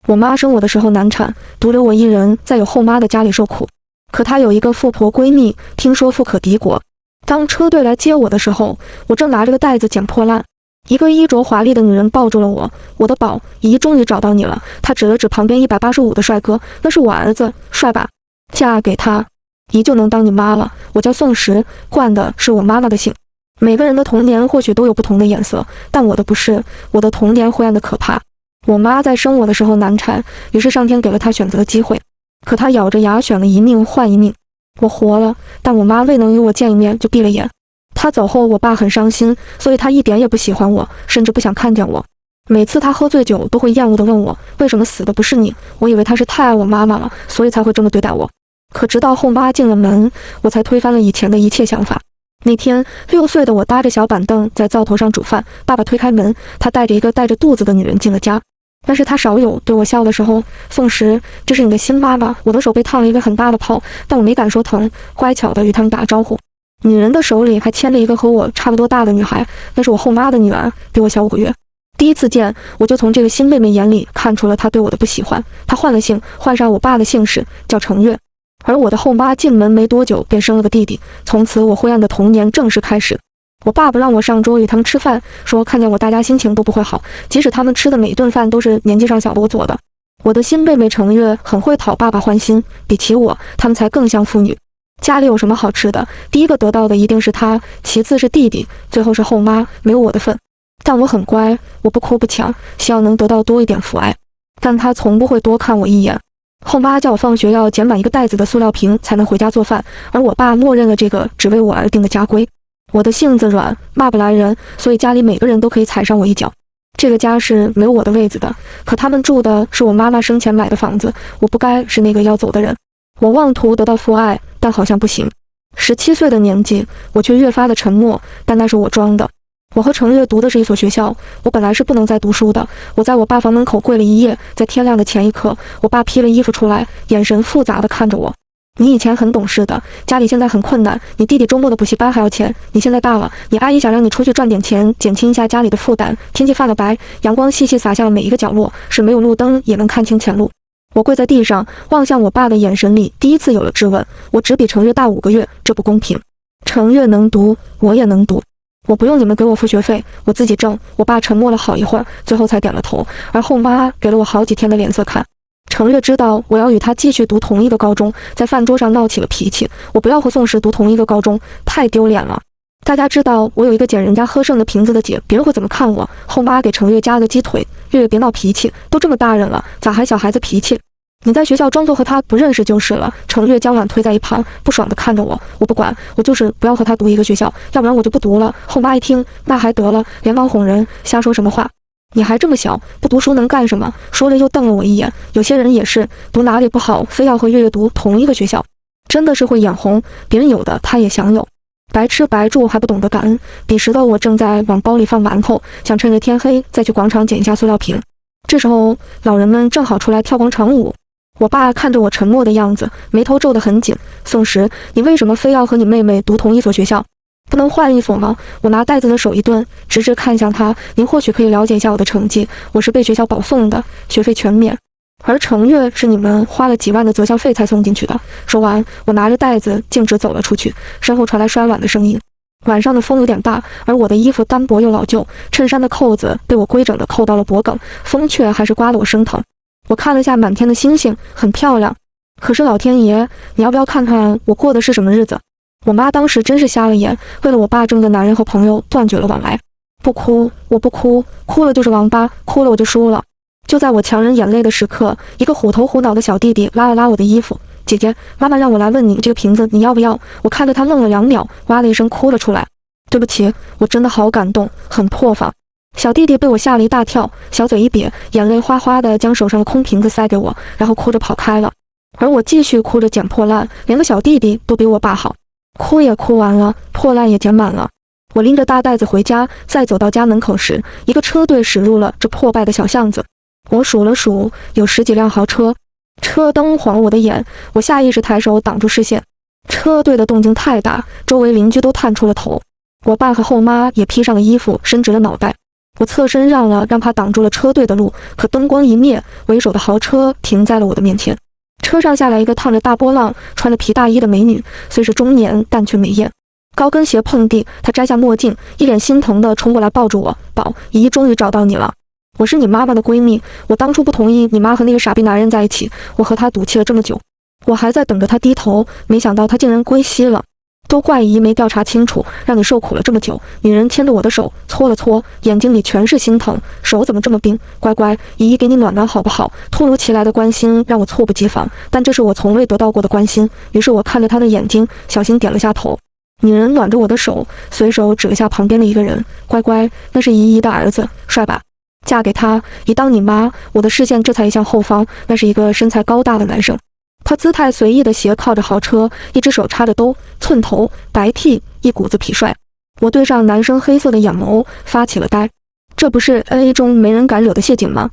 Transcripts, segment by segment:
我妈生我的时候难产，独留我一人在有后妈的家里受苦。可她有一个富婆闺蜜，听说富可敌国。当车队来接我的时候，我正拿着个袋子捡破烂，一个衣着华丽的女人抱住了我。我的宝，姨终于找到你了。她指了指旁边185的帅哥，那是我儿子，帅吧？嫁给他，姨就能当你妈了。我叫宋石，冠的是我妈妈的姓。每个人的童年或许都有不同的颜色，但我的不是，我的童年灰暗的可怕。我妈在生我的时候难产，于是上天给了她选择的机会，可她咬着牙选了一命换一命。我活了，但我妈未能与我见一面就闭了眼。她走后，我爸很伤心，所以他一点也不喜欢我，甚至不想看见我。每次他喝醉酒都会厌恶地问我，为什么死的不是你？我以为他是太爱我妈妈了，所以才会这么对待我。可直到后妈进了门，我才推翻了以前的一切想法。那天6岁的我搭着小板凳在灶头上煮饭，爸爸推开门，他带着一个带着肚子的女人进了家。但是他少有对我笑的时候，宋石，这是你的新妈妈。我的手被烫了一个很大的泡，但我没敢说疼，乖巧地与他们打招呼。女人的手里还牵着一个和我差不多大的女孩，那是我后妈的女儿，比我小5个月。第一次见，我就从这个新妹妹眼里看出了她对我的不喜欢。她换了姓，换上我爸的姓氏，叫程月。而我的后妈进门没多久便生了个弟弟，从此我灰暗的童年正式开始。我爸不让我上桌与他们吃饭，说看见我大家心情都不会好，即使他们吃的每顿饭都是年纪上小的我做的。我的新妹妹程月很会讨爸爸欢心，比起我，他们才更像父女。家里有什么好吃的，第一个得到的一定是她，其次是弟弟，最后是后妈，没有我的份。但我很乖，我不哭不抢，希望能得到多一点父爱，但她从不会多看我一眼。后妈叫我放学要捡满一个袋子的塑料瓶才能回家做饭，而我爸默认了这个只为我而定的家规。我的性子软，骂不来人，所以家里每个人都可以踩上我一脚。这个家是没有我的位子的，可他们住的是我妈妈生前买的房子，我不该是那个要走的人。我妄图得到父爱，但好像不行。17岁的年纪，我却越发的沉默，但那是我装的。我和程月读的是一所学校，我本来是不能再读书的。我在我爸房门口跪了一夜，在天亮的前一刻，我爸披了衣服出来，眼神复杂的看着我。你以前很懂事的，家里现在很困难，你弟弟周末的补习班还要钱，你现在大了，你阿姨想让你出去赚点钱，减轻一下家里的负担。天气泛了白，阳光细细洒向了每一个角落，是没有路灯也能看清前路。我跪在地上，望向我爸的眼神里第一次有了质问。我只比程月大5个月，这不公平。程月能读，我也能读，我不用你们给我付学费，我自己挣。我爸沉默了好一会儿，最后才点了头，而后妈给了我好几天的脸色看。程月知道我要与他继续读同一个高中，在饭桌上闹起了脾气。我不要和宋石读同一个高中，太丢脸了。大家知道我有一个捡人家喝剩的瓶子的姐，别人会怎么看我？后妈给程月夹了鸡腿，月月别闹脾气，都这么大人了，咋还小孩子脾气？你在学校装作和他不认识就是了。程月将碗推在一旁，不爽地看着我。我不管，我就是不要和他读一个学校，要不然我就不读了。后妈一听，那还得了，连忙哄人，瞎说什么话？你还这么小，不读书能干什么？说了又瞪了我一眼。有些人也是，读哪里不好，非要和月月读同一个学校，真的是会眼红。别人有的他也想有，白吃白住还不懂得感恩。彼时的我正在往包里放馒头，想趁着天黑再去广场捡一下塑料瓶。这时候老人们正好出来跳广场舞。我爸看着我沉默的样子，眉头皱得很紧。宋石，你为什么非要和你妹妹读同一所学校？不能换一所吗？我拿袋子的手一顿，直直看向他。您或许可以了解一下我的成绩，我是被学校保送的，学费全免。而程月是你们花了几万的择校费才送进去的。说完，我拿着袋子径直走了出去，身后传来摔碗的声音。晚上的风有点大，而我的衣服单薄又老旧，衬衫的扣子被我规整地扣到了脖梗，风却还是刮得我生疼。我看了下满天的星星，很漂亮。可是老天爷，你要不要看看我过的是什么日子？我妈当时真是瞎了眼，为了我爸挣的男人和朋友断绝了往来。不哭，我不哭，哭了就是王八，哭了我就输了。就在我强忍眼泪的时刻，一个虎头虎脑的小弟弟拉了拉我的衣服。姐姐，妈妈让我来问你，这个瓶子你要不要？我看着他愣了2秒，哇的一声哭了出来。对不起，我真的好感动，很破防。小弟弟被我吓了一大跳，小嘴一瘪，眼泪哗哗地将手上的空瓶子塞给我，然后哭着跑开了。而我继续哭着捡破烂，连个小弟弟都比我爸好。哭也哭完了，破烂也捡满了。我拎着大袋子回家，再走到家门口时，一个车队驶入了这破败的小巷子。我数了数，有10几辆豪车，车灯晃了我的眼，我下意识抬手挡住视线。车队的动静太大，周围邻居都探出了头。我爸和后妈也披上了衣服，伸直了脑袋。我侧身让了，让他挡住了车队的路，可灯光一灭，为首的豪车停在了我的面前。车上下来一个烫着大波浪、穿着皮大衣的美女，虽是中年，但却美艳。高跟鞋碰地，她摘下墨镜，一脸心疼地冲过来抱住我：“宝，姨终于找到你了。我是你妈妈的闺蜜，我当初不同意你妈和那个傻逼男人在一起，我和他赌气了这么久，我还在等着他低头，没想到他竟然归西了。都怪姨没调查清楚，让你受苦了这么久。”女人牵着我的手搓了搓，眼睛里全是心疼。手怎么这么冰？乖乖，姨姨给你暖暖好不好？突如其来的关心让我猝不及防，但这是我从未得到过的关心。于是我看着她的眼睛，小心点了下头。女人暖着我的手，随手指了下旁边的一个人：“乖乖，那是姨姨的儿子，帅吧？嫁给他，姨当你妈。”我的视线这才移向后方，那是一个身材高大的男生。他姿态随意地斜靠着豪车，一只手插着兜，寸头白剃，一股子痞帅。我对上男生黑色的眼眸，发起了呆。这不是 AA 中没人敢惹的谢景吗？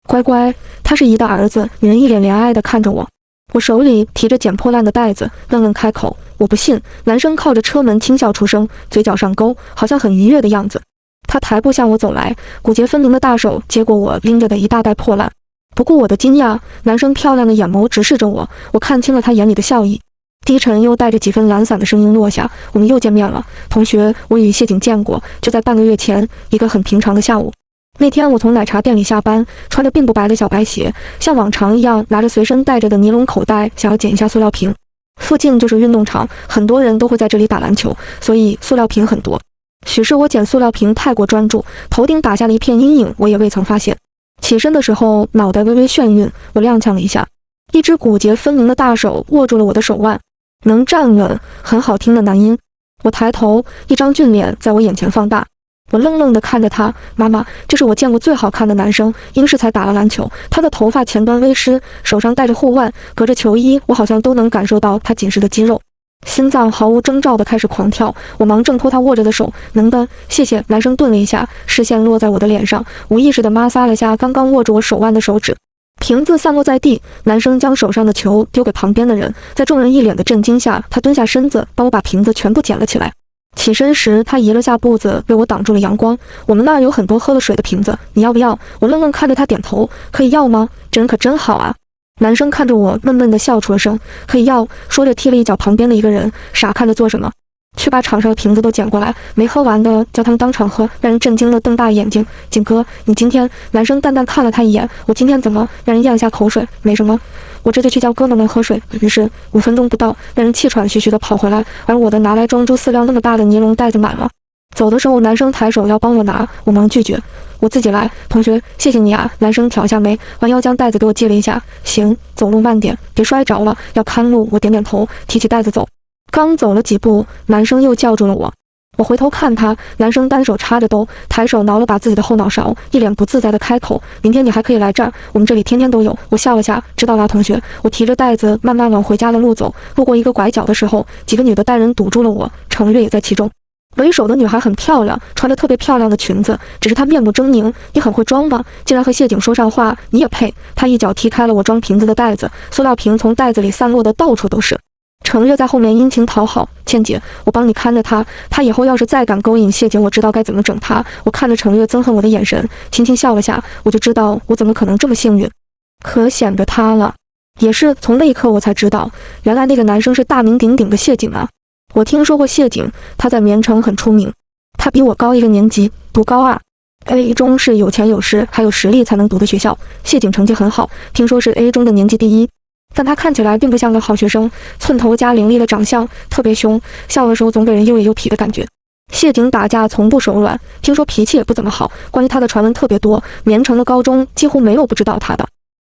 乖乖，他是姨的儿子。女人一脸怜爱地看着我，我手里提着捡破烂的袋子，愣愣开口：“我不信。”男生靠着车门轻笑出声，嘴角上勾，好像很愉悦的样子。他抬步向我走来，骨节分明的大手接过我拎着的一大袋破烂。不顾我的惊讶，男生漂亮的眼眸直视着我，我看清了他眼里的笑意。低沉又带着几分懒散的声音落下：“我们又见面了，同学，我与谢景见过，就在半个月前，一个很平常的下午。那天我从奶茶店里下班，穿着并不白的小白鞋，像往常一样拿着随身带着的尼龙口袋，想要捡一下塑料瓶。附近就是运动场，很多人都会在这里打篮球，所以塑料瓶很多。许是我捡塑料瓶太过专注，头顶打下了一片阴影，我也未曾发现。起身的时候，脑袋微微眩晕，我踉跄了一下，一只骨节分明的大手握住了我的手腕，能站稳，很好听的男音。我抬头，一张俊脸在我眼前放大，我愣愣地看着他。妈妈，这是我见过最好看的男生，应是才打了篮球。他的头发前端微湿，手上戴着护腕，隔着球衣，我好像都能感受到他紧实的肌肉。心脏毫无征兆地开始狂跳，我忙挣脱他握着的手：“能的，谢谢。”男生顿了一下，视线落在我的脸上，无意识地摩挲了下刚刚握住我手腕的手指。瓶子散落在地，男生将手上的球丢给旁边的人，在众人一脸的震惊下，他蹲下身子帮我把瓶子全部捡了起来。起身时，他移了下步子，为我挡住了阳光。我们那儿有很多喝了水的瓶子，你要不要？我愣愣看着他点头，可以要吗？这人可真好啊。男生看着我，闷闷地笑出了声，可以要，说着踢了一脚旁边的一个人，傻看着做什么？去把场上的瓶子都捡过来，没喝完的叫他们当场喝。让人震惊的瞪大眼睛，景哥，你今天……男生淡淡看了他一眼，我今天怎么？让人咽了下口水，没什么，我这就去叫哥们们喝水。于是5分钟不到，让人气喘吁吁地跑回来，而我的拿来装猪饲料那么大的尼龙袋子满了。走的时候，男生抬手要帮我拿，我忙拒绝。我自己来，同学，谢谢你啊。男生挑下眉，弯腰将袋子给我借了一下。行，走路慢点，别摔着了，要看路。我点点头，提起袋子走。刚走了几步，男生又叫住了我。我回头看他，男生单手插着兜，抬手挠了把自己的后脑勺，一脸不自在的开口：“明天你还可以来这儿，我们这里天天都有。”我笑了下，知道啦，同学。我提着袋子慢慢往回家的路走，路过一个拐角的时候，几个女的带人堵住了我，程月也在其中。为首的女孩很漂亮，穿着特别漂亮的裙子，只是她面目狰狞。你很会装吧？竟然和谢景说上话，你也配？她一脚踢开了我装瓶子的袋子，塑料瓶从袋子里散落的到处都是。程月在后面殷勤讨好：“倩姐，我帮你看着她，她以后要是再敢勾引谢景，我知道该怎么整她。”我看着程月憎恨我的眼神，轻轻笑了下，我就知道我怎么可能这么幸运，可显着她了。也是从那一刻我才知道，原来那个男生是大名鼎鼎的谢景啊。我听说过谢景，他在绵城很出名，他比我高一个年级，读高2。A 中是有钱有势还有实力才能读的学校，谢景成绩很好，听说是 A 中的年级第1，但他看起来并不像个好学生，寸头加凌厉的长相，特别凶，笑的时候总给人又野又痞的感觉。谢景打架从不手软，听说脾气也不怎么好，关于他的传闻特别多，绵城的高中几乎没有不知道他的。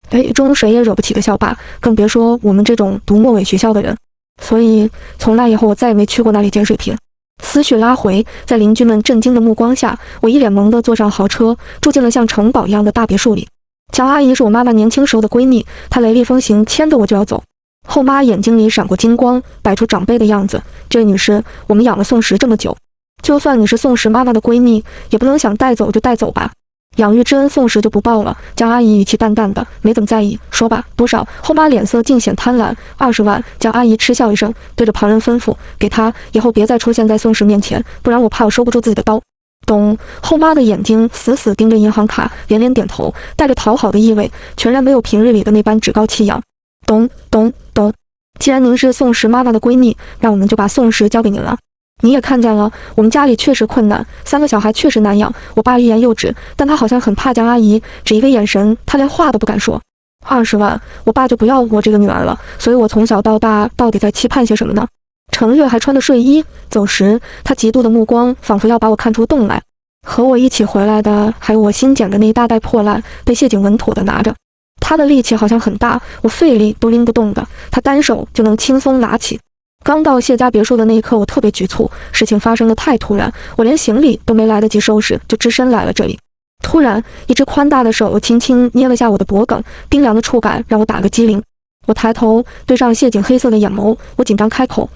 A 中谁也惹不起的校霸，更别说我们这种读末尾学校的人。所以从那以后我再也没去过那里捡水瓶。思绪拉回，在邻居们震惊的目光下，我一脸懵地坐上豪车，住进了像城堡一样的大别墅里。乔阿姨是我妈妈年轻时候的闺蜜，她雷厉风行，牵着我就要走。后妈眼睛里闪过金光，摆出长辈的样子：“这位女士，我们养了宋石这么久，就算你是宋石妈妈的闺蜜，也不能想带走就带走吧。养育之恩，宋石就不报了。”江阿姨语气淡淡的，没怎么在意。说吧，多少？后妈脸色尽显贪婪。20万。江阿姨嗤笑一声，对着旁人吩咐：“给他，以后别再出现在宋石面前，不然我怕我收不住自己的刀。”咚，后妈的眼睛死死盯着银行卡，连连点头，带着讨好的意味，全然没有平日里的那般趾高气扬。咚咚咚，既然您是宋石妈妈的闺蜜，那我们就把宋石交给您了。你也看见了，我们家里确实困难，3个小孩确实难养。我爸欲言又止，但他好像很怕江阿姨，只一个眼神，他连话都不敢说。20万，我爸就不要我这个女儿了，所以我从小到大到底在期盼些什么呢？程月还穿着睡衣，走时他嫉妒的目光仿佛要把我看出洞来。和我一起回来的还有我新捡的那一大袋破烂，被谢景稳妥地拿着。他的力气好像很大，我费力都拎不动的，他单手就能轻松拿起。刚到谢家别墅的那一刻，我特别局促，事情发生的太突然，我连行李都没来得及收拾，就只身来了这里。突然，一只宽大的手轻轻捏了下我的脖颈，冰凉的触感让我打个激灵。我抬头对上谢景黑色的眼眸，我紧张开口：“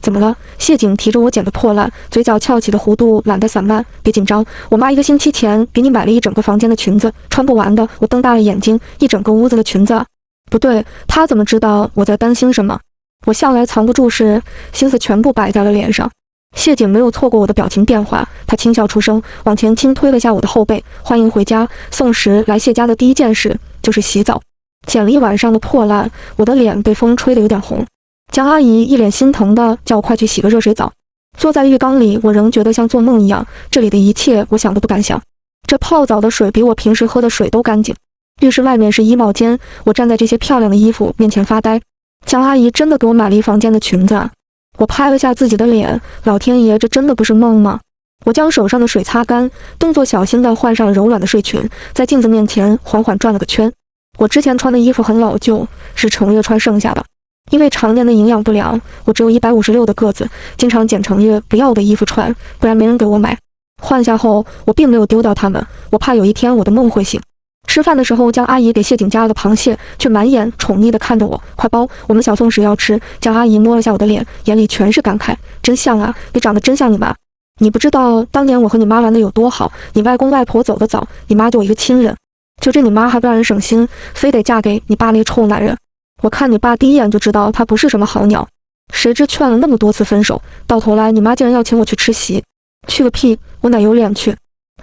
怎么了？”谢景提着我捡的破烂，嘴角翘起的弧度懒得散漫。别紧张，我妈1个星期前给你买了一整个房间的裙子，穿不完的。我瞪大了眼睛，一整个屋子的裙子啊？不对，她怎么知道我在担心什么？我向来藏不住事，心思全部摆在了脸上。谢景没有错过我的表情变化，他轻笑出声，往前轻推了下我的后背。欢迎回家。宋石来谢家的第一件事就是洗澡。捡了一晚上的破烂，我的脸被风吹得有点红。江阿姨一脸心疼的叫我快去洗个热水澡。坐在浴缸里，我仍觉得像做梦一样，这里的一切我想都不敢想。这泡澡的水比我平时喝的水都干净。浴室外面是衣帽间，我站在这些漂亮的衣服面前发呆。江阿姨真的给我买了一房间的裙子啊！我拍了下自己的脸，老天爷，这真的不是梦吗？我将手上的水擦干，动作小心地换上了柔软的睡裙，在镜子面前缓缓转了个圈。我之前穿的衣服很老旧，是程月穿剩下的。因为常年的营养不良，我只有156的个子，经常捡程月不要的衣服穿，不然没人给我买。换下后，我并没有丢掉它们，我怕有一天我的梦会醒。吃饭的时候，江阿姨给谢景加了个螃蟹，却满眼宠溺地看着我：“快包，我们小宋石要吃。”江阿姨摸了下我的脸，眼里全是感慨：“真像啊，你长得真像你妈。你不知道当年我和你妈玩的有多好，你外公外婆走得早，你妈就我一个亲人。就这你妈还不让人省心，非得嫁给你爸那个臭男人。我看你爸第一眼就知道他不是什么好鸟，谁知劝了那么多次分手，到头来你妈竟然要请我去吃席。去个屁，我哪有脸去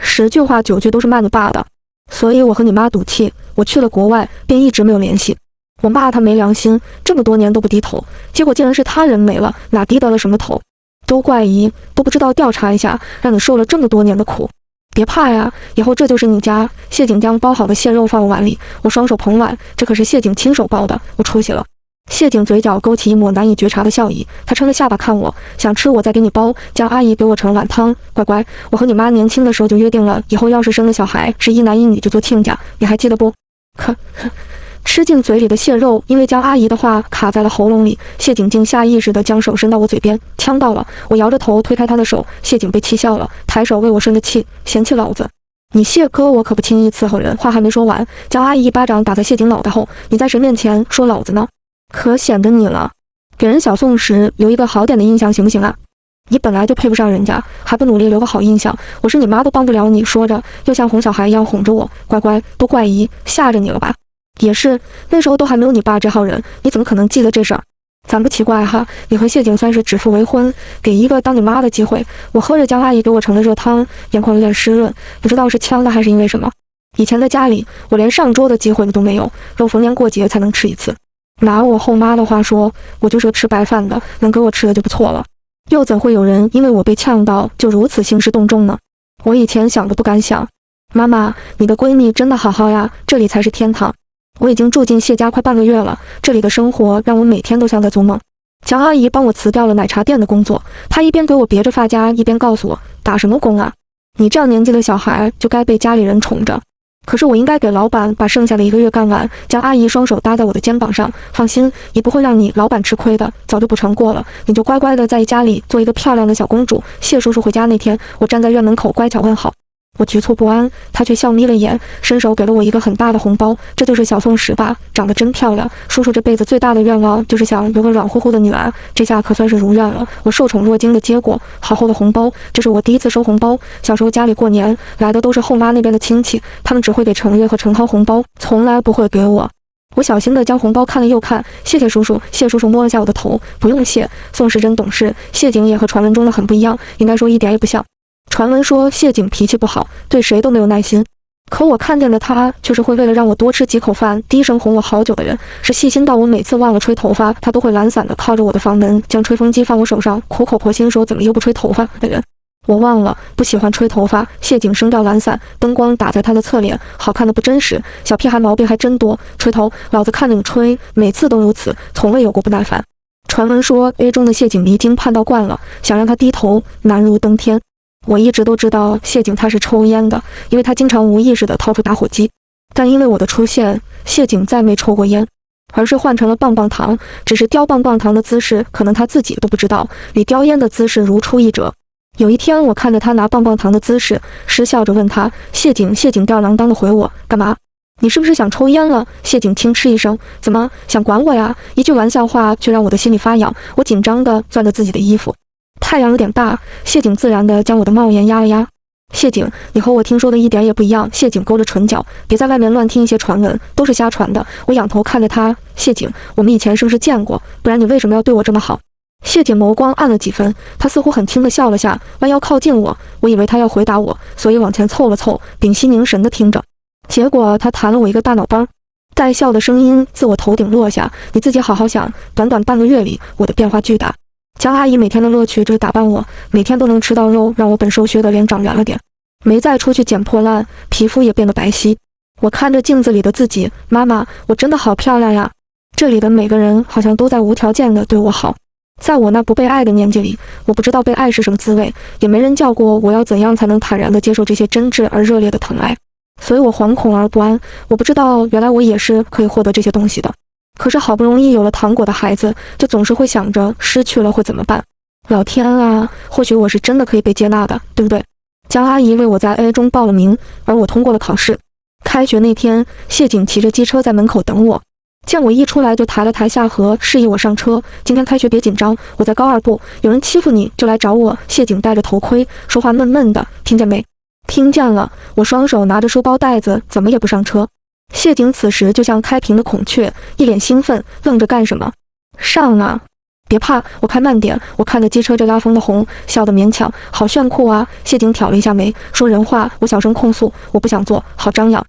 ？10句话9句都是骂你爸的。所以我和你妈赌气，我去了国外便一直没有联系。我骂他没良心，这么多年都不低头，结果竟然是他人没了，哪低得了什么头？都怪姨，都不知道调查一下，让你受了这么多年的苦。别怕呀，以后这就是你家。谢景将包好的蟹肉放我碗里，我双手捧碗，这可是谢景亲手包的，我出息了。谢景嘴角勾起一抹难以觉察的笑意，他撑着下巴看我，想吃我再给你包。江阿姨给我盛了碗汤，乖乖，我和你妈年轻的时候就约定了，以后要是生了小孩是一男一女就做亲家，你还记得不？吃进嘴里的蟹肉因为江阿姨的话卡在了喉咙里，谢景竟下意识地将手伸到我嘴边，呛到了。我摇着头推开他的手，谢景被气笑了，抬手为我生着气，嫌弃老子。你谢哥我可不轻易伺候人。话还没说完，江阿姨一巴掌打在谢景脑袋后，你在谁面前说老子呢？可显着你了，给人小宋时留一个好点的印象行不行啊？你本来就配不上人家，还不努力留个好印象，我是你妈都帮不了你。说着又像哄小孩一样哄着我，乖乖，都怪姨吓着你了吧？也是，那时候都还没有你爸这号人，你怎么可能记得这事儿？咱不奇怪哈，你和谢景算是指腹为婚，给一个当你妈的机会。我喝着江阿姨给我盛的热汤，眼眶有点湿润，不知道是呛的还是因为什么。以前在家里，我连上桌的机会都没有，肉逢年过节才能吃一次。拿我后妈的话说，我就是个吃白饭的，能给我吃的就不错了。又怎会有人因为我被呛到就如此兴师动众呢？我以前想都不敢想。妈妈，你的闺蜜真的好好呀，这里才是天堂。我已经住进谢家快半个月了，这里的生活让我每天都像在做梦。江阿姨帮我辞掉了奶茶店的工作，她一边给我别着发夹，一边告诉我：“打什么工啊？你这样年纪的小孩就该被家里人宠着。可是我应该给老板把剩下的1个月干完。”江阿姨双手搭在我的肩膀上，放心，也不会让你老板吃亏的，早就补偿过了，你就乖乖的在家里做一个漂亮的小公主。谢叔叔回家那天，我站在院门口乖巧问好。我局促不安，他却笑眯了眼，伸手给了我一个很大的红包。这就是小宋石吧，长得真漂亮。叔叔这辈子最大的愿望就是想有个软乎乎的女儿，这下可算是如愿了。我受宠若惊的接过好厚的红包，这是我第一次收红包。小时候家里过年来的都是后妈那边的亲戚，他们只会给程月和程涛红包，从来不会给我。我小心地将红包看了又看，谢谢叔叔。谢叔叔摸了下我的头，不用谢。宋石真懂事，谢景也和传闻中的很不一样，应该说一点也不像。传闻说谢景脾气不好，对谁都没有耐心。可我看见的他却是会为了让我多吃几口饭，低声哄我好久的人，是细心到我每次忘了吹头发，他都会懒散的靠着我的房门，将吹风机放我手上，苦口婆心说怎么又不吹头发的人。我忘了，不喜欢吹头发。谢景声调懒散，灯光打在他的侧脸，好看的不真实。小屁孩毛病还真多，吹头，老子看着你吹，每次都如此，从未有过不耐烦。传闻说 A 中的谢景离经叛道惯了，想让他低头，难如登天。我一直都知道谢景他是抽烟的，因为他经常无意识地掏出打火机。但因为我的出现，谢景再没抽过烟，而是换成了棒棒糖，只是叼棒棒糖的姿势，可能他自己都不知道，比叼烟的姿势如出一辙。有一天，我看着他拿棒棒糖的姿势，失笑着问他：谢景吊儿郎当地回我：干嘛？你是不是想抽烟了？谢景轻嗤一声：怎么想管我呀？一句玩笑话却让我的心里发痒，我紧张地攥着自己的衣服。太阳有点大，谢景自然地将我的帽檐压了压。谢景，你和我听说的一点也不一样。谢景勾着唇角，别在外面乱听一些传闻，都是瞎传的。我仰头看着他，谢景，我们以前是不是见过？不然你为什么要对我这么好？谢景眸光暗了几分，他似乎很轻地笑了下，弯腰靠近我。我以为他要回答我，所以往前凑了凑，屏息凝神地听着。结果他弹了我一个大脑包，带笑的声音自我头顶落下：你自己好好想，短短半个月里，我的变化巨大。江阿姨每天的乐趣就是打扮我，每天都能吃到肉，让我本瘦削的脸长圆了点，没再出去捡破烂，皮肤也变得白皙。我看着镜子里的自己，妈妈，我真的好漂亮呀！这里的每个人好像都在无条件的对我好。在我那不被爱的年纪里，我不知道被爱是什么滋味，也没人教过我要怎样才能坦然地接受这些真挚而热烈的疼爱，所以我惶恐而不安。我不知道原来我也是可以获得这些东西的。可是好不容易有了糖果的孩子，就总是会想着失去了会怎么办。老天啊，或许我是真的可以被接纳的，对不对？江阿姨为我在 A 中报了名，而我通过了考试。开学那天，谢景骑着机车在门口等我，见我一出来就抬了抬下颌，示意我上车。今天开学别紧张，我在高2部，有人欺负你就来找我。谢景戴着头盔，说话闷闷的，听见没？听见了。我双手拿着书包袋子，怎么也不上车。谢景此时就像开屏的孔雀，一脸兴奋，愣着干什么？上啊！别怕，我开慢点。我看着机车这拉风的红，笑得勉强，好炫酷啊！谢景挑了一下眉，说人话。我小声控诉，我不想做，好张扬。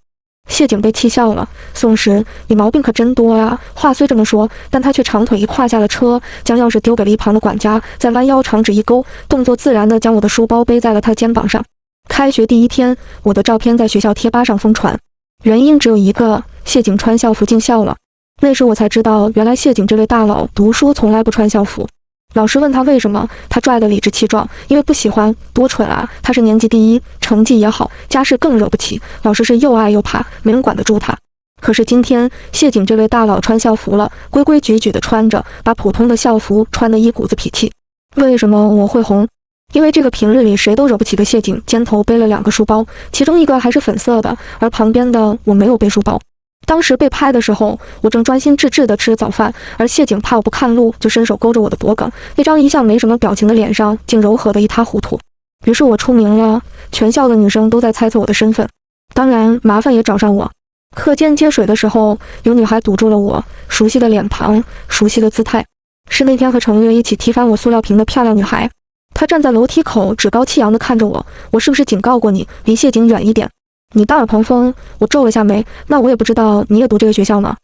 谢景被气笑了。宋时，你毛病可真多啊！话虽这么说，但他却长腿一跨下了车，将钥匙丢给了一旁的管家，再弯腰长指一勾，动作自然地将我的书包背在了他肩膀上。开学第一天，我的照片在学校贴吧上疯传。原因只有一个，谢景穿校服进校了。那时我才知道，原来谢景这位大佬读书从来不穿校服。老师问他为什么，他拽得理直气壮，因为不喜欢。多蠢啊！他是年级第一，成绩也好，家世更惹不起，老师是又爱又怕，没人管得住他。可是今天，谢景这位大佬穿校服了，规规矩矩地穿着，把普通的校服穿得一股子痞气。为什么我会红？因为这个平日里谁都惹不起的谢景，肩头背了2个书包，其中一个还是粉色的，而旁边的我没有背书包。当时被拍的时候，我正专心致志地吃早饭，而谢景怕我不看路，就伸手勾着我的脖颈，那张一向没什么表情的脸上竟柔和得一塌糊涂。于是我出名了，全校的女生都在猜测我的身份，当然麻烦也找上我。课间接水的时候，有女孩堵住了我，熟悉的脸庞，熟悉的姿态，是那天和程月一起踢翻我塑料瓶的漂亮女孩。她站在楼梯口，趾高气扬地看着我。我是不是警告过你，离谢景远一点？你大耳旁风。我皱了下眉。那我也不知道你也读这个学校吗？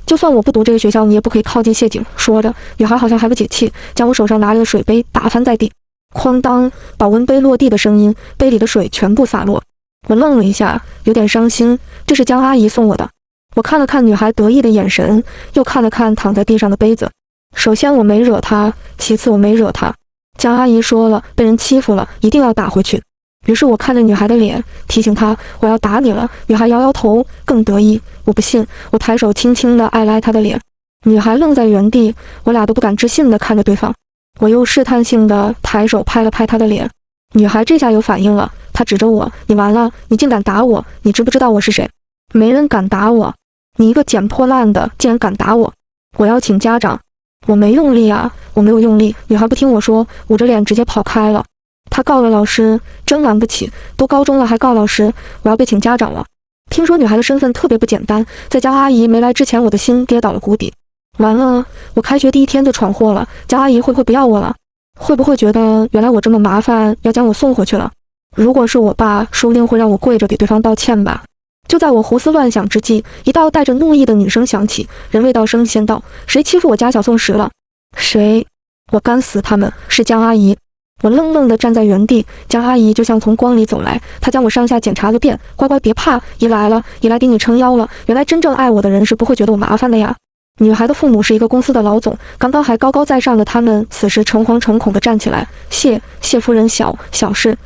就算我不读这个学校，你也不可以靠近谢景。说着，女孩好像还不解气，将我手上拿着的水杯打翻在地。哐当，保温杯落地的声音，杯里的水全部洒落。我愣了一下，有点伤心。这是江阿姨送我的。我看了看女孩得意的眼神，又看了看躺在地上的杯子。首先我没惹她，其次我没惹她。江阿姨说了，被人欺负了，一定要打回去。于是我看着女孩的脸，提醒她我要打你了。女孩摇摇头，更得意。我不信，我抬手轻轻地挨了挨她的脸。女孩愣在原地，我俩都不敢置信地看着对方。我又试探性地抬手拍了拍她的脸。女孩这下有反应了，她指着我：你完了，你竟敢打我，你知不知道我是谁？没人敢打我，你一个捡破烂的竟然敢打我，我要请家长。我没用力啊，我没有用力。女孩不听我说，捂着脸直接跑开了。她告了老师，真玩不起，都高中了还告老师，我要被请家长了。听说女孩的身份特别不简单，在江阿姨没来之前，我的心跌倒了谷底。完了，我开学第一天就闯祸了，江阿姨会不会不要我了？会不会觉得原来我这么麻烦，要将我送回去了？如果是我爸，说不定会让我跪着给对方道歉吧。就在我胡思乱想之际，一道带着怒意的女声响起，人未到声先到，谁欺负我家小宋时了？谁？我干死他们！是江阿姨。我愣愣地站在原地，江阿姨就像从光里走来，她将我上下检查个遍，乖乖别怕，姨来了，姨来给你撑腰了。原来真正爱我的人是不会觉得我麻烦的呀。女孩的父母是一个公司的老总，刚刚还高高在上的他们，此时诚惶诚恐地站起来。谢夫人，小事，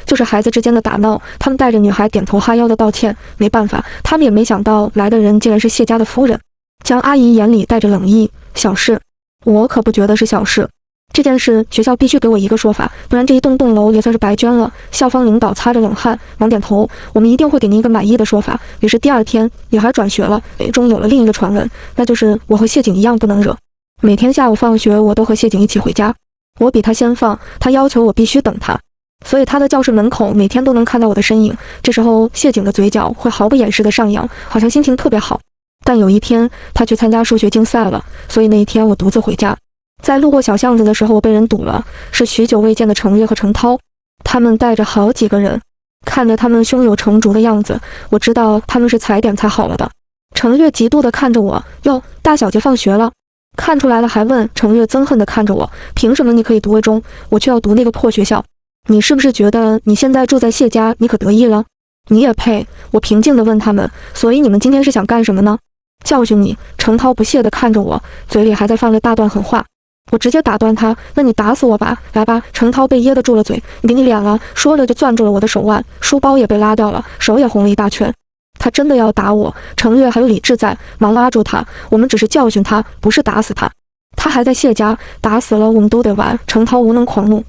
就是孩子之间的打闹。他们带着女孩点头哈腰的道歉。没办法，他们也没想到来的人竟然是谢家的夫人。江阿姨眼里带着冷意，小事，我可不觉得是小事。这件事学校必须给我一个说法，不然这一栋楼也算是白捐了。校方领导擦着冷汗，忙点头，我们一定会给您一个满意的说法。于是第二天，女孩转学了，北中有了另一个传闻，那就是我和谢景一样不能惹。每天下午放学，我都和谢景一起回家。我比他先放，他要求我必须等他，所以他的教室门口每天都能看到我的身影。这时候，谢景的嘴角会毫不掩饰地上扬，好像心情特别好。但有一天，他去参加数学竞赛了，所以那一天我独自回家。在路过小巷子的时候，我被人堵了，是许久未见的程月和程涛，他们带着好几个人，看着他们胸有成竹的样子，我知道他们是踩点才好了的。程月嫉妒地看着我，哟，大小姐放学了，看出来了还问。程月憎恨地看着我，凭什么你可以读魏中，我却要读那个破学校？你是不是觉得你现在住在谢家，你可得意了？你也配？我平静地问他们，所以你们今天是想干什么呢？教训你。程涛不屑地看着我，嘴里还在放着大段狠话。我直接打断他，那你打死我吧，来吧。程涛被噎得住了嘴，你给你脸了，说着就攥住了我的手腕，书包也被拉掉了，手也红了一大圈。他真的要打我，程月还有理智在，忙拉住他，我们只是教训他，不是打死他。他还在谢家，打死了我们都得完。程涛无能狂怒，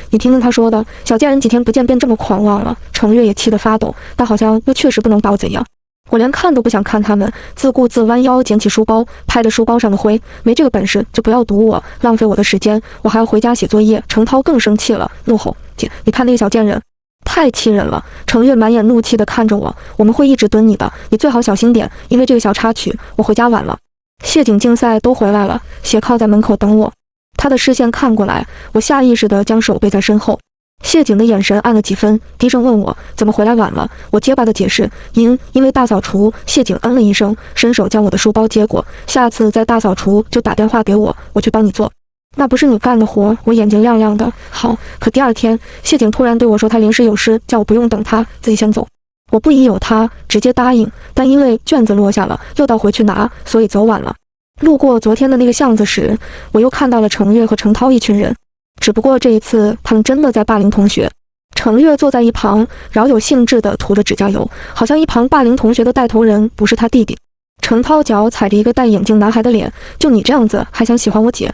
你听听他说的，小贱人几天不见变这么狂妄了。程月也气得发抖，但好像又确实不能把我怎样。我连看都不想看他们，自顾自弯腰捡起书包，拍着书包上的灰。没这个本事就不要堵我，浪费我的时间，我还要回家写作业。程涛更生气了，怒吼：姐，你看那个小贱人，太气人了。程月满眼怒气地看着我，我们会一直蹲你的，你最好小心点，因为这个小插曲，我回家晚了。谢景竞赛都回来了，斜靠在门口等我。他的视线看过来，我下意识地将手背在身后。谢景的眼神暗了几分，低声问我怎么回来晚了。我结巴的解释，因为大扫除。谢景嗯了一声，伸手将我的书包接过，下次再大扫除就打电话给我，我去帮你做。那不是你干的活。我眼睛亮亮的。好。可第二天，谢景突然对我说他临时有事，叫我不用等他，自己先走。我不疑有他，直接答应，但因为卷子落下了，又到回去拿，所以走晚了。路过昨天的那个巷子时，我又看到了程月和程涛一群人。只不过这一次，他们真的在霸凌同学。程月坐在一旁，饶有兴致地涂着指甲油，好像一旁霸凌同学的带头人不是他弟弟。程涛脚踩着一个戴眼镜男孩的脸，就你这样子还想喜欢我姐？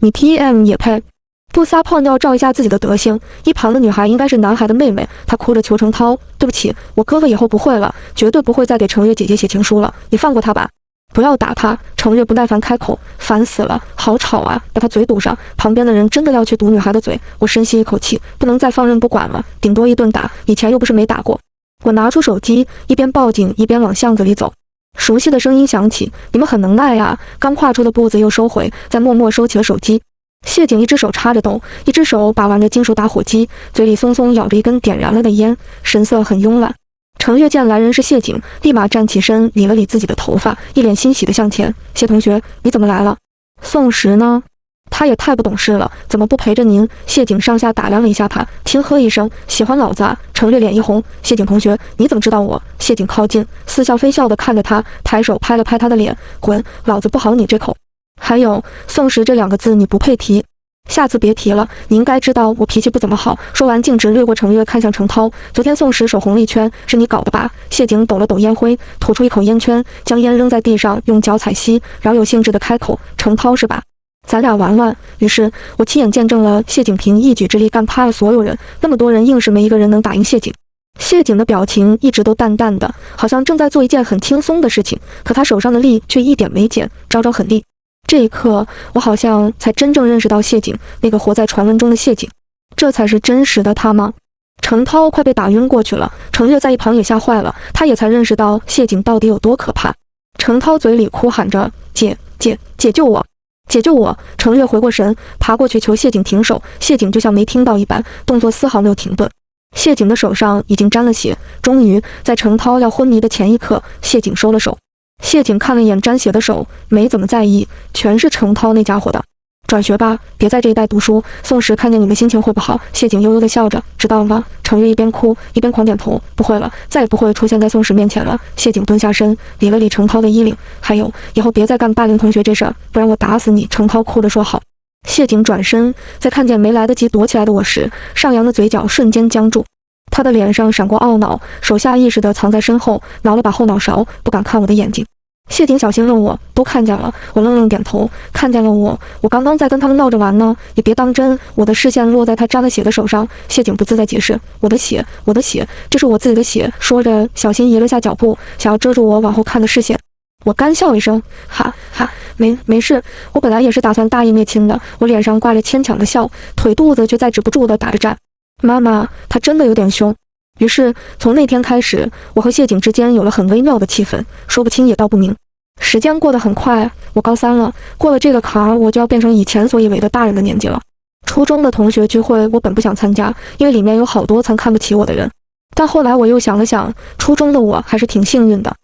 你 TM 也配？不撒泡尿照一下自己的德行。一旁的女孩应该是男孩的妹妹，她哭着求程涛：对不起，我哥哥以后不会了，绝对不会再给程月姐姐写情书了，你放过他吧。不要打他。程月不耐烦开口，烦死了，好吵啊，把他嘴堵上。旁边的人真的要去堵女孩的嘴。我深吸一口气，不能再放任不管了，顶多一顿打，以前又不是没打过。我拿出手机，一边报警一边往巷子里走。熟悉的声音响起，你们很能耐啊。刚跨出的步子又收回，再默默收起了手机。谢景一只手插着兜，一只手把玩着金属打火机，嘴里松松咬着一根点燃了的烟，神色很慵懒。程月见来人是谢景，立马站起身，理了理自己的头发，一脸欣喜地向前：谢同学，你怎么来了？宋时呢？他也太不懂事了，怎么不陪着您？谢景上下打量了一下他，轻呵一声：喜欢老子啊。程月脸一红：谢景同学，你怎么知道我？谢景靠近，似笑非笑地看着他，抬手拍了拍他的脸：滚，老子不好你这口。还有宋时这两个字你不配提，下次别提了，你应该知道我脾气不怎么好。说完径直掠过程月，看向程涛：昨天宋时手红了一圈，是你搞的吧？谢景抖了抖烟灰，吐出一口烟圈，将烟扔在地上，用脚踩吸，饶有兴致地开口：程涛是吧？咱俩玩玩。于是我亲眼见证了谢景凭一举之力干趴了所有人，那么多人硬是没一个人能打赢谢景。谢景的表情一直都淡淡的，好像正在做一件很轻松的事情，可他手上的力却一点没减，招招狠厉。这一刻，我好像才真正认识到谢景，那个活在传闻中的谢景，这才是真实的他吗？程涛快被打晕过去了，程月在一旁也吓坏了，他也才认识到谢景到底有多可怕。程涛嘴里哭喊着：姐救我！姐救我！程月回过神，爬过去求谢景停手。谢景就像没听到一般，动作丝毫没有停顿。谢景的手上已经沾了血，终于在程涛要昏迷的前一刻，谢景收了手。谢景看了一眼沾血的手，没怎么在意，全是程涛那家伙的。转学吧，别在这一带读书，宋时看见你们心情会不好。谢景悠悠地笑着，知道了吗？程月一边哭一边狂点头，不会了，再也不会出现在宋时面前了。谢景蹲下身，理了理程涛的衣领，还有，以后别再干霸凌同学这事儿，不然我打死你。程涛哭着说好。谢景转身，在看见没来得及躲起来的我时，上扬的嘴角瞬间僵住，他的脸上闪过懊恼，手下意识地藏在身后，挠了把后脑勺，不敢看我的眼睛。谢景小心问我，都看见了。我愣愣点头，看见了。我刚刚在跟他们闹着玩呢，你别当真。我的视线落在他沾了血的手上。谢景不自在解释，我的血，这是我自己的血。说着小心移了下脚步，想要遮住我往后看的视线。我干笑一声，哈，没事，我本来也是打算大义灭亲的。我脸上挂着牵强的笑，腿肚子却在止不住地打着颤。妈妈，他真的有点凶。于是从那天开始，我和谢景之间有了很微妙的气氛，说不清也道不明。时间过得很快，我高3了，过了这个坎儿，我就要变成以前所以为的大人的年纪了。初中的同学聚会，我本不想参加，因为里面有好多曾看不起我的人。但后来我又想了想，初中的我还是挺幸运的。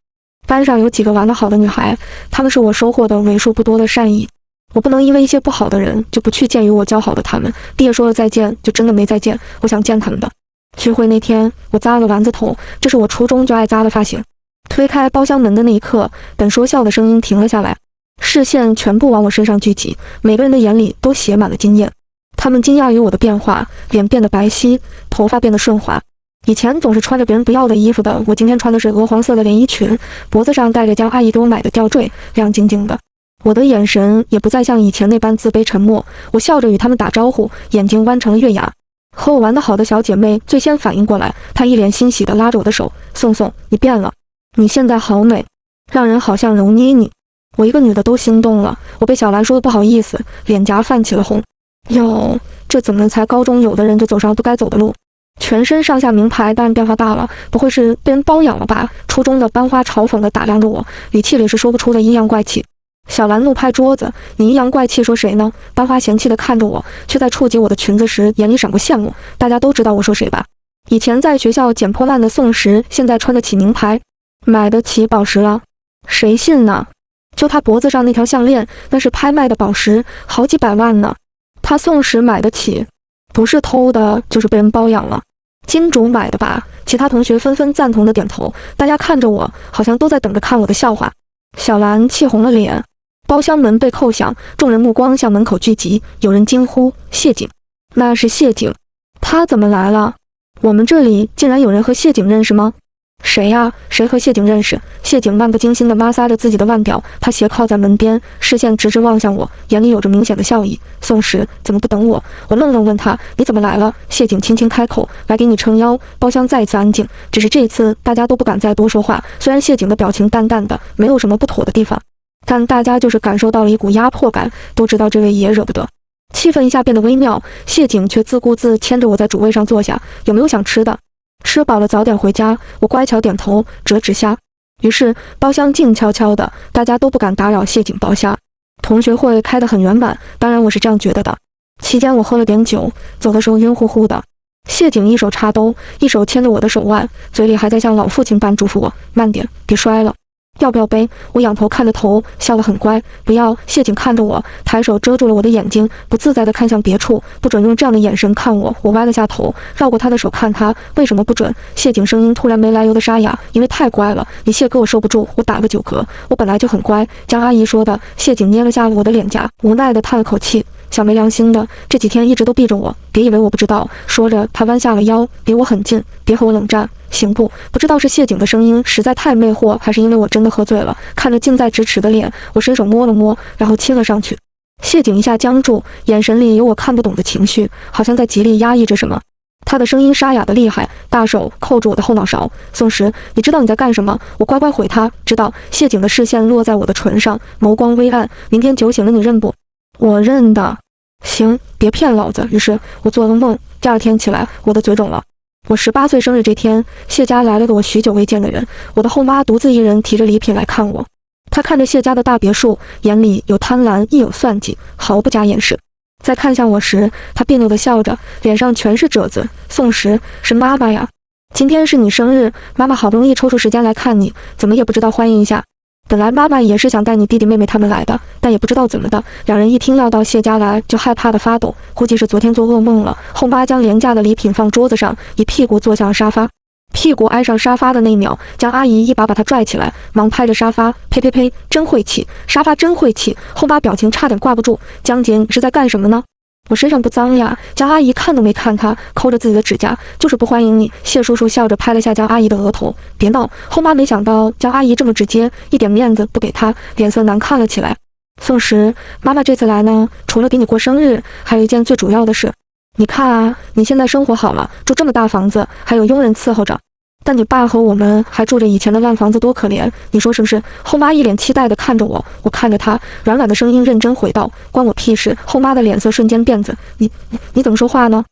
班上有几个玩得好的女孩，她们是我收获的为数不多的善意。我不能因为一些不好的人就不去见与我交好的他们。毕业说了再见，就真的没再见。我想见他们的。聚会那天，我扎了丸子头，这是我初中就爱扎的发型。推开包厢门的那一刻，本说笑的声音停了下来，视线全部往我身上聚集，每个人的眼里都写满了惊艳。他们惊讶于我的变化，脸变得白皙，头发变得顺滑。以前总是穿着别人不要的衣服的，我今天穿的是鹅黄色的连衣裙，脖子上戴着将阿姨给我买的吊坠，亮晶晶的。我的眼神也不再像以前那般自卑沉默，我笑着与他们打招呼，眼睛弯成了月牙。和我玩得好的小姐妹最先反应过来，她一脸欣喜地拉着我的手，宋宋，你变了，你现在好美，让人好像揉捏你。我一个女的都心动了，我被小兰说的不好意思，脸颊泛起了红。哟，这怎么才高中有的人就走上不该走的路？全身上下名牌，当然变化大了，不会是被人包养了吧？初中的班花嘲讽地打量着我，语气里是说不出的阴阳怪气。小兰怒拍桌子，你阴阳怪气说谁呢？班花嫌弃地看着我，却在触及我的裙子时眼里闪过羡慕。大家都知道我说谁吧？以前在学校捡破烂的宋时，现在穿得起名牌，买得起宝石了，谁信呢？就他脖子上那条项链，那是拍卖的宝石，好几百万呢。他宋时买得起，不是偷的就是被人包养了。金主买的吧？其他同学纷纷赞同的点头，大家看着我，好像都在等着看我的笑话。小兰气红了脸。包厢门被扣响，众人目光向门口聚集，有人惊呼：谢景！那是谢景，他怎么来了？我们这里竟然有人和谢景认识吗？谁呀？谁和谢景认识？谢景漫不经心地摩挲着自己的腕表，他斜靠在门边，视线直直望向我，眼里有着明显的笑意。宋时怎么不等我？我愣愣问他，你怎么来了？谢景轻轻开口，来给你撑腰。包厢再一次安静，只是这一次大家都不敢再多说话。虽然谢景的表情淡淡的，没有什么不妥的地方，但大家就是感受到了一股压迫感，都知道这位爷惹不得。气氛一下变得微妙，谢景却自顾自牵着我在主位上坐下。有没有想吃的？吃饱了早点回家。我乖巧点头，指虾。于是包厢静悄悄的，大家都不敢打扰谢景剥虾。同学会开得很圆满，当然我是这样觉得的。期间我喝了点酒，走的时候晕乎乎的。谢景一手插兜，一手牵着我的手腕，嘴里还在像老父亲般嘱咐我慢点，别摔了。要不要背？我仰头看着头，笑得很乖。不要。谢景看着我，抬手遮住了我的眼睛，不自在地看向别处，不准用这样的眼神看我。我歪了下头，绕过他的手看他，为什么不准？谢景声音突然没来由的沙哑，因为太乖了，你谢哥我受不住。我打个酒嗝，我本来就很乖，江阿姨说的。谢景捏了下我的脸颊，无奈地叹了口气，小没良心的，这几天一直都避着我，别以为我不知道。说着他弯下了腰，离我很近，别和我冷战行不？不知道是谢景的声音实在太魅惑，还是因为我真的喝醉了。看着近在咫尺的脸，我伸手摸了摸，然后亲了上去。谢景一下僵住，眼神里有我看不懂的情绪，好像在极力压抑着什么。他的声音沙哑的厉害，大手扣住我的后脑勺。宋时，你知道你在干什么？我乖乖回他，知道。谢景的视线落在我的唇上，眸光微暗。明天酒醒了你认不？我认的。行，别骗老子。于是我做了梦，第二天起来，我的嘴肿了。我18岁生日这天，谢家来了个我许久未见的人，我的后妈独自一人提着礼品来看我。他看着谢家的大别墅，眼里有贪婪亦有算计，毫不加掩饰。在看向我时，他别扭地笑着，脸上全是褶子。宋时，是妈妈呀，今天是你生日，妈妈好不容易抽出时间来看你，怎么也不知道欢迎一下。本来妈妈也是想带你弟弟妹妹他们来的，但也不知道怎么的，两人一听要到谢家来，就害怕的发抖，估计是昨天做噩梦了。后妈将廉价的礼品放桌子上，一屁股坐向沙发。屁股挨上沙发的那秒，江阿姨一把把她拽起来，忙拍着沙发，呸呸呸，真晦气，沙发真晦气。后妈表情差点挂不住，江姐你是在干什么呢？我身上不脏呀。江阿姨看都没看她，抠着自己的指甲，就是不欢迎你。谢叔叔笑着拍了下江阿姨的额头，别闹。后妈没想到江阿姨这么直接，一点面子不给她，脸色难看了起来。宋时，妈妈这次来呢，除了给你过生日，还有一件最主要的事。你看啊，你现在生活好了，住这么大房子，还有佣人伺候着，但你爸和我们还住着以前的烂房子，多可怜，你说是不是？后妈一脸期待地看着我，我看着她，软软的声音认真回道：关我屁事。后妈的脸色瞬间变紫，你怎么说话呢？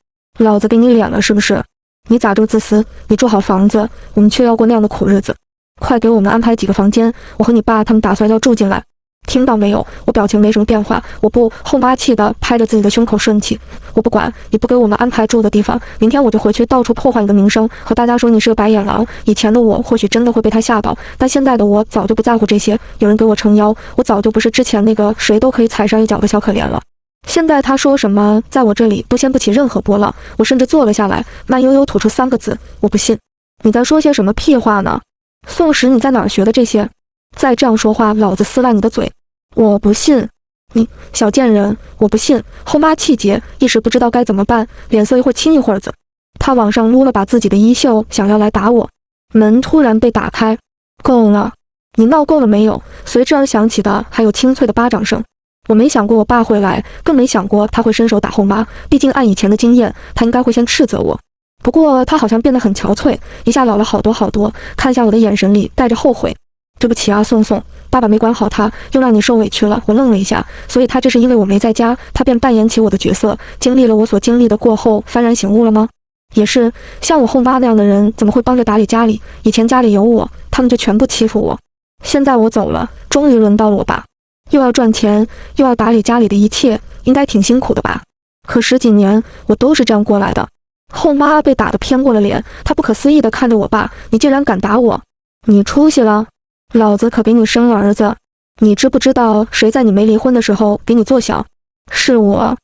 老子给你脸了是不是？你咋这么自私？你住好房子，我们却要过那样的苦日子，快给我们安排几个房间，我和你爸他们打算要住进来。听到没有？我表情没什么变化。我不。后妈气得拍着自己的胸口生气。我不管，你不给我们安排住的地方，明天我就回去到处破坏你的名声，和大家说你是个白眼狼。以前的我或许真的会被他吓到，但现在的我早就不在乎这些。有人给我撑腰，我早就不是之前那个谁都可以踩上一脚的小可怜了。现在他说什么，在我这里都掀不起任何波浪。我甚至坐了下来，慢悠悠吐出3个字：我不信。你在说些什么屁话呢？宋时，你在哪儿学的这些？再这样说话，老子撕烂你的嘴！我不信，你小贱人，我不信！后妈气结，一时不知道该怎么办，脸色一会儿青一会儿紫。她往上撸了把自己的衣袖，想要来打我。门突然被打开，够了！你闹够了没有？随之而响起的还有清脆的巴掌声。我没想过我爸会来，更没想过他会伸手打后妈，毕竟按以前的经验，他应该会先斥责我。不过他好像变得很憔悴，一下老了好多好多，看向我的眼神里带着后悔。对不起啊，宋宋，爸爸没管好他，又让你受委屈了。我愣了一下，所以他这是因为我没在家，他便扮演起我的角色，经历了我所经历的过后，幡然醒悟了吗？也是，像我后妈那样的人，怎么会帮着打理家里？以前家里有我，他们就全部欺负我。现在我走了，终于轮到了我爸，又要赚钱，又要打理家里的一切，应该挺辛苦的吧？可10几年，我都是这样过来的。后妈被打得偏过了脸，她不可思议地看着我爸：你竟然敢打我？你出息了！老子可给你生了儿子，你知不知道谁在你没离婚的时候给你做小？是我。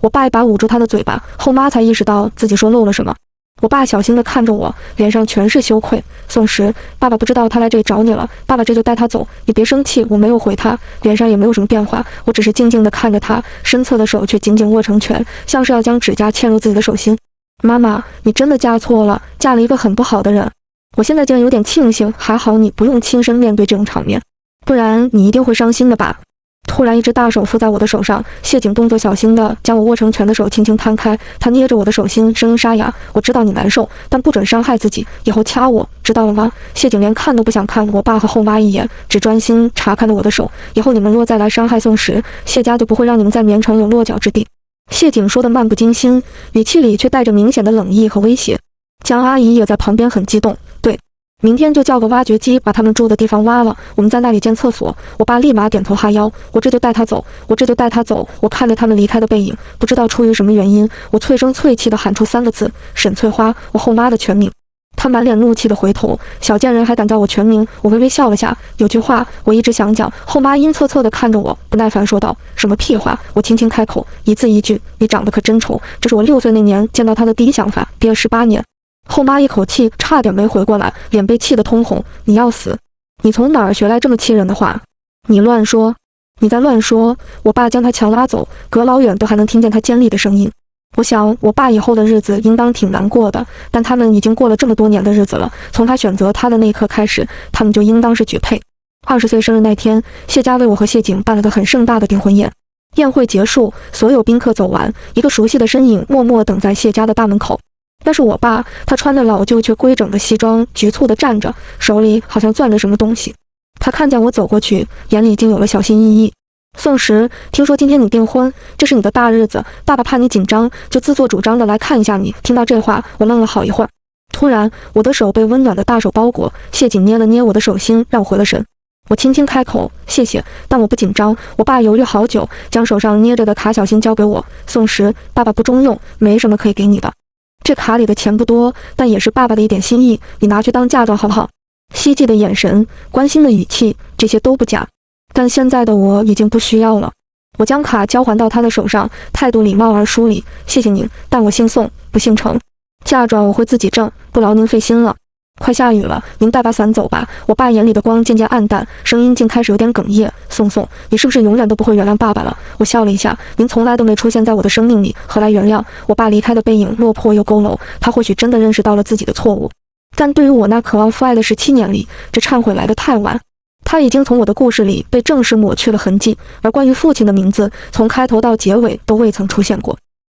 我爸一把捂住他的嘴巴，后妈才意识到自己说漏了什么。我爸小心地看着我，脸上全是羞愧。宋时，爸爸不知道他来这里找你了，爸爸这就带他走，你别生气。我没有回他，脸上也没有什么变化，我只是静静地看着他，身侧的手却紧紧握成拳，像是要将指甲嵌入自己的手心。妈妈，你真的嫁错了，嫁了一个很不好的人。我现在竟然有点庆幸，还好你不用亲身面对这种场面，不然你一定会伤心的吧。突然一只大手附在我的手上，谢景动作小心地将我握成拳的手轻轻摊开，他捏着我的手心，声音沙哑：我知道你难受，但不准伤害自己，以后掐我，知道了吗？谢景连看都不想看我爸和后妈一眼，只专心查看着我的手。以后你们若再来伤害宋时，谢家就不会让你们在绵城有落脚之地。谢景说的漫不经心，语气里却带着明显的冷意和威胁。江阿姨也在旁边很激动，对，明天就叫个挖掘机把他们住的地方挖了，我们在那里建厕所。我爸立马点头哈腰，我这就带他走。我看着他们离开的背影，不知道出于什么原因，我脆声脆气地喊出3个字：沈翠花，我后妈的全名。他满脸怒气地回头，小贱人还敢叫我全名？我微微笑了下，有句话我一直想讲。后妈阴恻恻地看着我，不耐烦说道：什么屁话？我轻轻开口，一字一句：你长得可真丑。这是我6岁那年见到他的第一想法，憋了18年。后妈一口气差点没回过来，脸被气得通红。你要死！你从哪儿学来这么气人的话？你乱说！你在乱说！我爸将他强拉走，隔老远都还能听见他尖利的声音。我想我爸以后的日子应当挺难过的，但他们已经过了这么多年的日子了，从他选择他的那一刻开始，他们就应当是绝配。20岁生日那天，谢家为我和谢景办了个很盛大的订婚宴。宴会结束，所有宾客走完，一个熟悉的身影默默等在谢家的大门口。那是我爸，他穿着老旧却规整的西装，局促地站着，手里好像攥着什么东西。他看见我走过去，眼里已经有了小心翼翼。宋时，听说今天你订婚，这是你的大日子，爸爸怕你紧张，就自作主张地来看一下你。听到这话，我愣了好一会儿。突然，我的手被温暖的大手包裹，谢景捏了捏我的手心，让我回了神。我轻轻开口：“谢谢。”但我不紧张。我爸犹豫好久，将手上捏着的卡小心交给我。宋时，爸爸不中用，没什么可以给你的。这卡里的钱不多，但也是爸爸的一点心意，你拿去当嫁妆好不好？希冀的眼神，关心的语气，这些都不假。但现在的我已经不需要了。我将卡交还到他的手上，态度礼貌而疏离：“谢谢您，但我姓宋，不姓程。嫁妆我会自己挣，不劳您费心了。快下雨了，您带把伞走吧。”我爸眼里的光渐渐暗淡，声音竟开始有点哽咽：“宋宋，你是不是永远都不会原谅爸爸了？”我笑了一下：“您从来都没出现在我的生命里，何来原谅？”我爸离开的背影落魄又佝偻，他或许真的认识到了自己的错误，但对于我那渴望父爱的17年里，这忏悔来得太晚。他已经从我的故事里被正式抹去了痕迹，而关于父亲的名字，从开头到结尾都未曾出现过。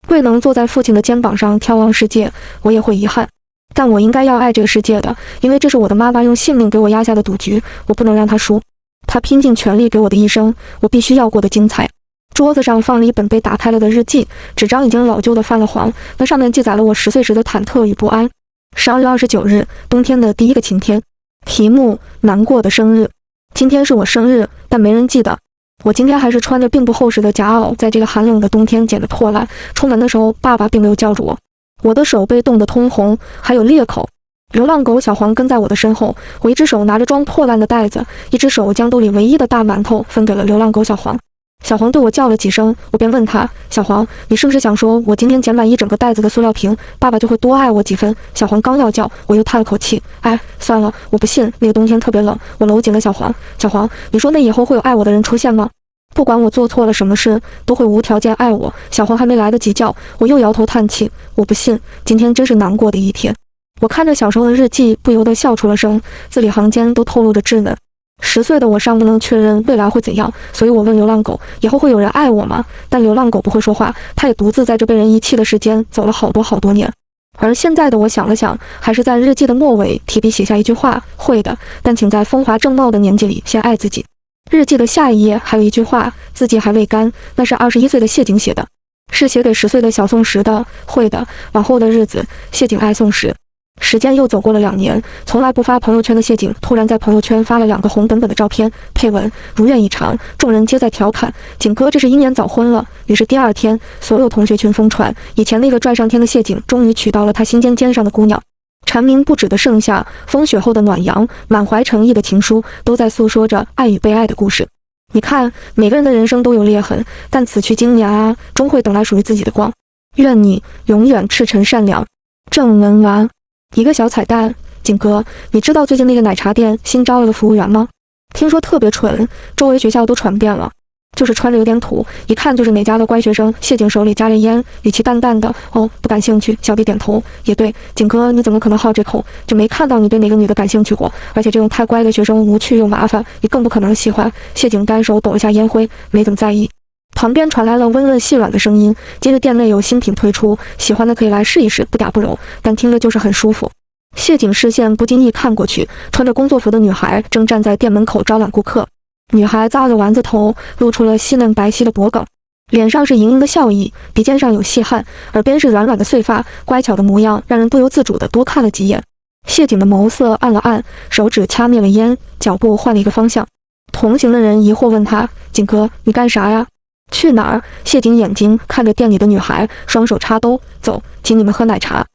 未能坐在父亲的肩膀上眺望世界，我也会遗憾。但我应该要爱这个世界的，因为这是我的妈妈用性命给我压下的赌局，我不能让她输。她拼尽全力给我的一生，我必须要过得精彩。桌子上放了一本被打开了的日记，纸张已经老旧的泛了黄，那上面记载了我10岁时的忐忑与不安。12月29日，冬天的第一个晴天。题目：难过的生日。今天是我生日，但没人记得。我今天还是穿着并不厚实的夹袄，在这个寒冷的冬天捡得破烂。出门的时候，爸爸并没有叫住我。我的手被冻得通红，还有裂口。流浪狗小黄跟在我的身后，我一只手拿着装破烂的袋子，一只手将兜里唯一的大馒头分给了流浪狗小黄。小黄对我叫了几声，我便问他：“小黄，你是不是想说我今天捡满一整个袋子的塑料瓶，爸爸就会多爱我几分？”小黄刚要叫，我又叹了口气：“哎，算了，我不信。那个冬天特别冷。”我搂紧了小黄：“小黄，你说那以后会有爱我的人出现吗？不管我做错了什么事，都会无条件爱我。”小黄还没来得及叫，我又摇头叹气：“我不信。今天真是难过的一天。”我看着小时候的日记，不由得笑出了声，字里行间都透露着稚嫩。10岁的我尚不能确认未来会怎样，所以我问流浪狗：“以后会有人爱我吗？”但流浪狗不会说话，它也独自在这被人遗弃的世间走了好多年。而现在的我想了想，还是在日记的末尾提笔写下一句话：“会的，但请在风华正茂的年纪里先爱自己。”日记的下一页还有一句话，字迹还未干，那是21岁的谢景写的，是写给10岁的小宋时的：“会的，往后的日子，谢景爱宋时。”时间又走过了2年，从来不发朋友圈的谢景突然在朋友圈发了2个红本本的照片，配文：“如愿以偿。”众人皆在调侃景哥这是英年早婚了。于是第2天，所有同学群疯传，以前那个拽上天的谢景终于娶到了他心尖上的姑娘。蝉鸣不止的盛夏，风雪后的暖阳，满怀诚意的情书，都在诉说着爱与被爱的故事。你看，每个人的人生都有裂痕，但此去经年啊，终会等来属于自己的光。愿你永远赤诚善良。正文完。一个小彩蛋，景哥，你知道最近那个奶茶店新招了个服务员吗？听说特别蠢，周围学校都传遍了，就是穿着有点土，一看就是哪家的乖学生。谢景手里夹着烟，语气淡淡的：“哦，不感兴趣。”小弟点头：“也对，景哥，你怎么可能好这口？就没看到你对哪个女的感兴趣过？而且这种太乖的学生无趣又麻烦，你更不可能喜欢。”谢景单手抖了下烟灰，没怎么在意。旁边传来了温润细软的声音：“今日店内有新品推出，喜欢的可以来试一试，不嗲不柔，但听着就是很舒服。”谢景视线不经意看过去，穿着工作服的女孩正站在店门口招揽顾客。女孩扎着丸子头，露出了细嫩白皙的脖颈，脸上是盈盈的笑意，鼻尖上有细汗，耳边是软软的碎发，乖巧的模样让人不由自主地多看了几眼。谢景的眸色暗了暗，手指掐灭了烟，脚步换了一个方向。同行的人疑惑问他：“景哥，你干啥呀？去哪儿？”谢景眼睛看着店里的女孩，双手插兜：“走，请你们喝奶茶。”